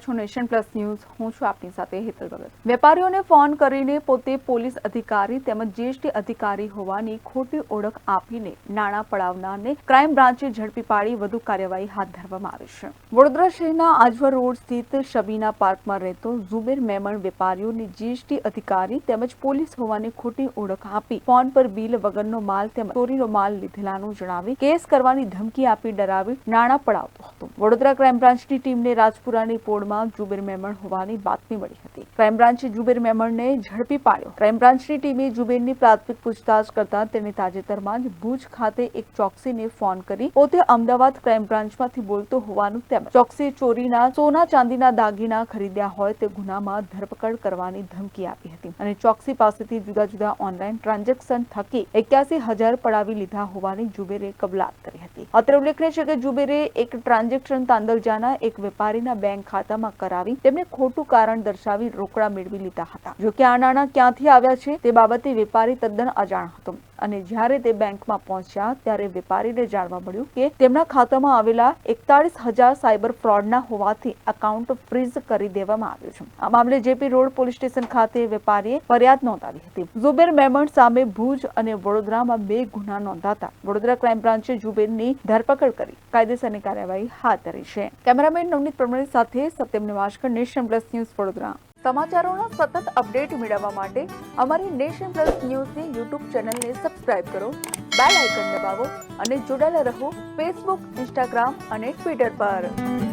છો nation Plus news. હું છું આપની સાથે હેતલ ભગત. વેપારીઓને ફોન કરીને પોતે પોલીસ અધિકારી તેમજ જીએસટી અધિકારી હોવાની ખોટી ઓળખ આપીને નાણાં પડાવનારને ક્રાઇમ બ્રાન્ચે ઝડપી પાડી વધુ કાર્યવાહી હાથ ધરવામાં આવી છે. વડોદરા શહેરના આજવર રોડ સ્થિત શબીના પાર્કમાં રહેતો ઝુબેર મેમણ વેપારીઓને જીએસટી અધિકારી તેમજ પોલીસ હોવાની ખોટી ઓળખ આપી ફોન પર બિલ વગરનો માલ તેમજ ચોરીનો માલ લીધેલાનું જણાવી કેસ કરવાની ધમકી આપી ડરાવી નાણાં પડાવતો હતો. વડોદરા ક્રાઇમ બ્રાન્ચની ટીમને રાજપુરાની પોળમાં ઝુબેર મેમણ હોવાની બાતમી મળી હતી. ક્રાઇમ બ્રાન્ચે ઝુબેર મેમણને ઝડપી પાડ્યો. ક્રાઇમ બ્રાન્ચની ટીમે ઝુબેરની પ્રાથમિક પૂછતાછ કરતા તેણે તાજેતરમાં જ ભુજ ખાતે એક ચોકસીને ફોન કરી પોતે અમદાવાદ ક્રાઇમ બ્રાન્ચમાંથી બોલતો હોવાનું તેમજ ચોકસીએ ચોરીના સોના ચાંદીના દાગીના ખરીદ્યા હોય તે ગુનામાં ધરપકડ કરવાની ધમકી આપી હતી અને ચોકસી પાસેથી જુદા જુદા ઓનલાઈન ટ્રાન્ઝેક્શન થકી 81,000 પડાવી લીધા હોવાની ઝુબેરે કબૂલાત કરી હતી. અત્રે ઉલ્લેખનીય છે કે ઝુબેરે એક ટ્રાન્ઝેક્શન તાંદલજાના એક વેપારીના બેંક ખાતામાં કરાવી તેમને ખોટું કારણ દર્શાવી રોકડા મેળવી લીધા હતા. જો કે આ નાણાં ક્યાંથી આવ્યા છે તે બાબતે વેપારી તદ્દન અજાણ હતો અને જ્યારે તે બેંકમાં પહોંચ્યા ત્યારે વેપારીને જાણવા મળ્યું કે તેમના ખાતામાં આવેલા 41,000 સાયબર ફ્રોડના હોવાથી એકાઉન્ટ ફ્રીઝ કરી દેવામાં આવ્યું છે. આ મામલે જેપી રોડ પોલીસ સ્ટેશન ખાતે વેપારીએ ફરિયાદ નોંધાવી હતી. ઝુબેર મેમણ સામે ભુજ અને વડોદરામાં 2 ગુના નોંધાતા વડોદરા ક્રાઇમ બ્રાન્ચે ઝુબેરની ધરપકડ કરી કાયદેસરની કાર્યવાહી હાથ ધરી છે. કેમેરામેન નવનીત પ્રમાણી સાથે Satyam Nivaskar, Nation Plus News, Vadodara. સમાચારોના સતત અપડેટ મેળવવા માટે અમારી નેશન પ્લસ ન્યૂઝની યુટ્યુબ ચેનલને સબસ્ક્રાઇબ કરો, બેલ આઇકન દબાવો અને જોડાયેલા રહો ફેસબુક, ઇન્સ્ટાગ્રામ અને ટ્વિટર પર.